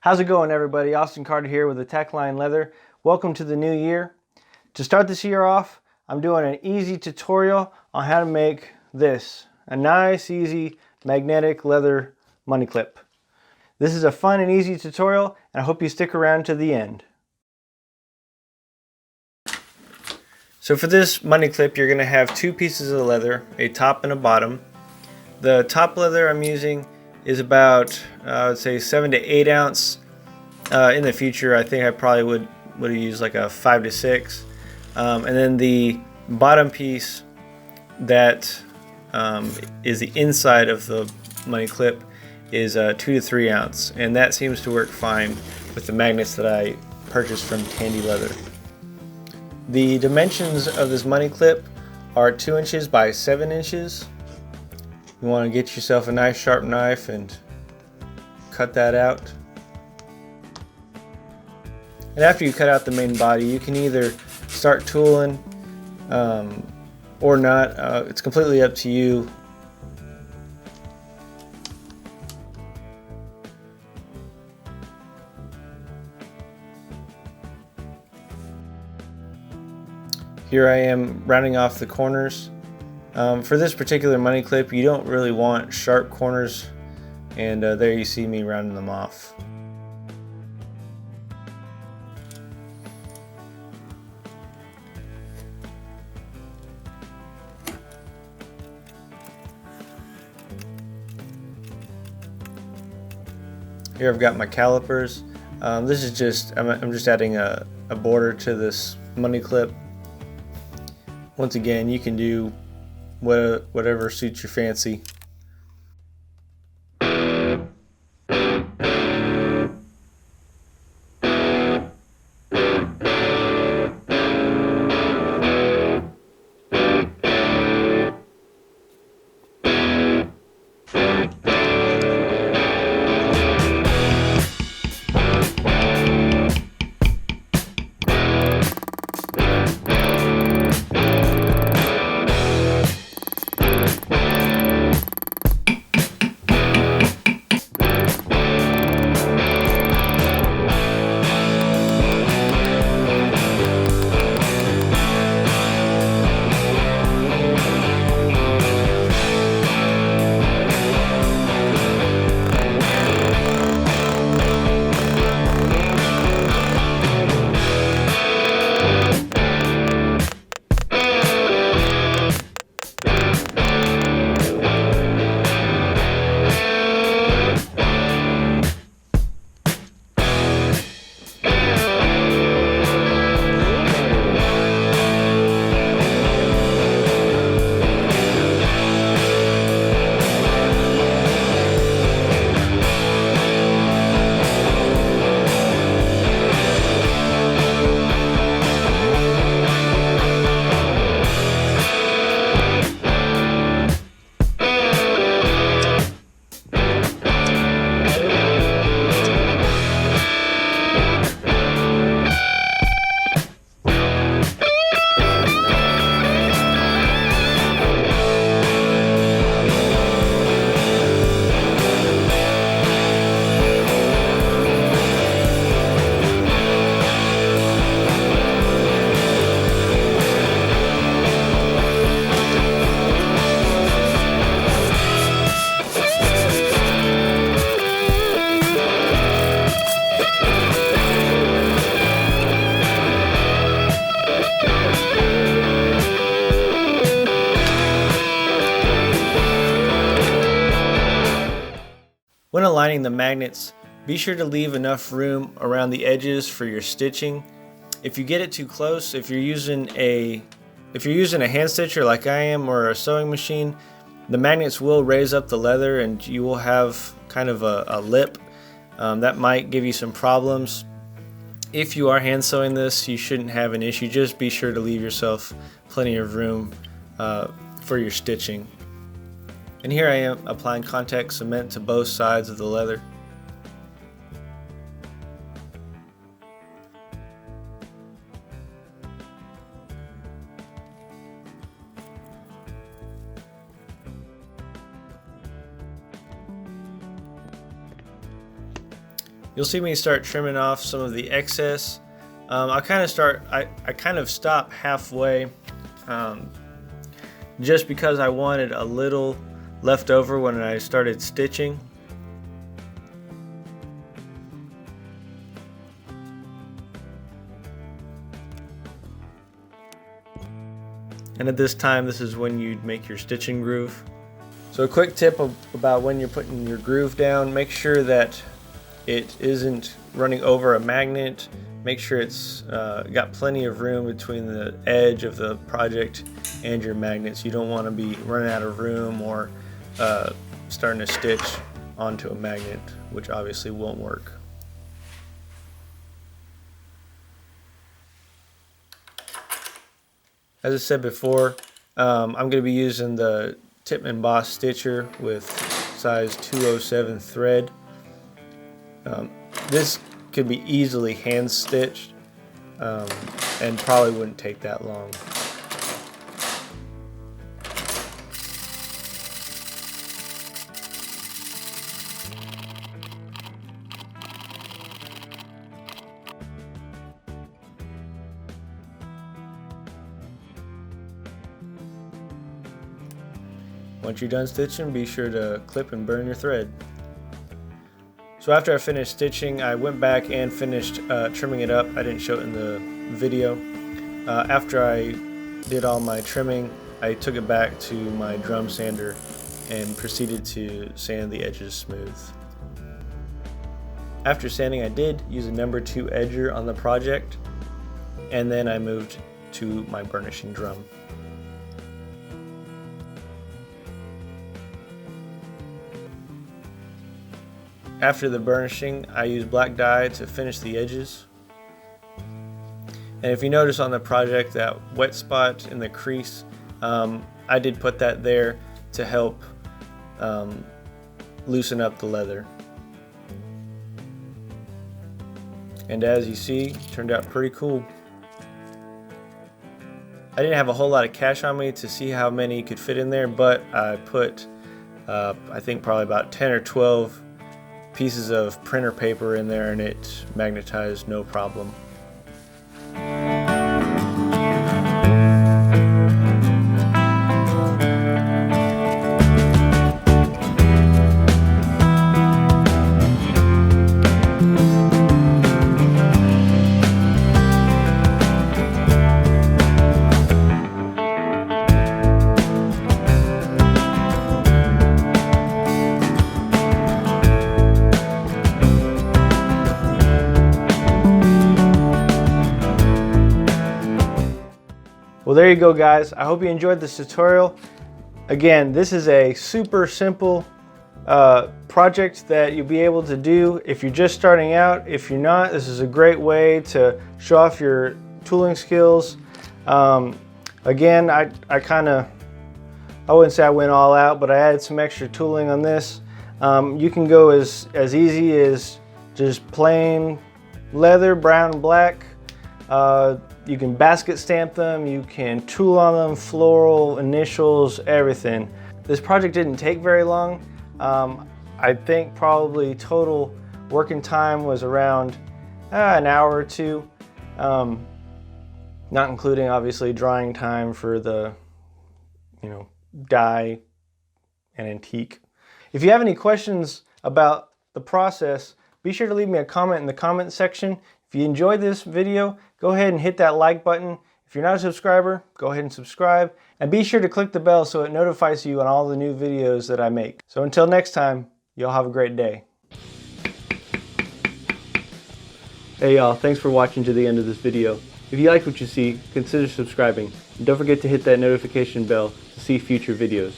How's it going, everybody? Austin Carter here with the Techline Leather. Welcome to the new year. To start this year off, I'm doing an easy tutorial on how to make this, a nice, easy magnetic leather money clip. This is a fun and easy tutorial, and I hope you stick around to the end. So for this money clip, you're going to have two pieces of leather, a top and a bottom. The top leather I'm using is about, I would say 7 to 8 ounce. In the future, I think I probably would use like a 5 to 6. And then the bottom piece that is the inside of the money clip is 2 to 3 ounce, and that seems to work fine with the magnets that I purchased from Tandy Leather. The dimensions of this money clip are 2 inches by 7 inches. You want to get yourself a nice sharp knife and cut that out. And after you cut out the main body, you can either start tooling or not. It's completely up to you. Here I am rounding off the corners. For this particular money clip, you don't really want sharp corners, and there you see me rounding them off. Here I've got my calipers. This is just, I'm just adding a border to this money clip. Once again, you can do whatever suits your fancy. When aligning the magnets, be sure to leave enough room around the edges for your stitching. If you get it too close, if you're using a hand stitcher like I am, or a sewing machine, the magnets will raise up the leather and you will have kind of a lip. That might give you some problems. If you are hand sewing this, you shouldn't have an issue. Just be sure to leave yourself plenty of room for your stitching. And here I am applying contact cement to both sides of the leather. you'll see me start trimming off some of the excess. I kind of stop halfway, just because I wanted a little left over when I started stitching. And at this time, this is when you'd make your stitching groove. So a quick tip about when you're putting your groove down, make sure that it isn't running over a magnet. Make sure it's got plenty of room between the edge of the project and your magnets. You don't want to be running out of room or starting to stitch onto a magnet, which obviously won't work. As I said before, I'm going to be using the Tippmann Boss Stitcher with size 207 thread. This could be easily hand stitched and probably wouldn't take that long. Once you're done stitching, be sure to clip and burn your thread. So after I finished stitching, I went back and finished trimming it up. I didn't show it in the video. After I did all my trimming, I took it back to my drum sander and proceeded to sand the edges smooth. After sanding, I did use a number 2 edger on the project, and then I moved to my burnishing drum. After the burnishing, I used black dye to finish the edges. And if you notice on the project, that wet spot in the crease, I did put that there to help loosen up the leather. And as you see, it turned out pretty cool. I didn't have a whole lot of cash on me to see how many could fit in there, but I put I think probably about 10 or 12 pieces of printer paper in there, and it magnetized no problem. Well, there you go, guys. I hope you enjoyed this tutorial. Again, this is a super simple project that you'll be able to do if you're just starting out. If you're not, this is a great way to show off your tooling skills. Again, I wouldn't say I went all out, but I added some extra tooling on this. You can go as easy as just plain leather, brown and black. You can basket stamp them, you can tool on them, floral, initials, everything. This project didn't take very long. I think probably total working time was around an hour or two, not including obviously drying time for the dye and antique. If you have any questions about the process, be sure to leave me a comment in the comment section. If you enjoyed this video, go ahead and hit that like button. If you're not a subscriber, go ahead and subscribe. And be sure to click the bell so it notifies you on all the new videos that I make. So until next time, y'all have a great day. Hey y'all, thanks for watching to the end of this video. If you like what you see, consider subscribing. And don't forget to hit that notification bell to see future videos.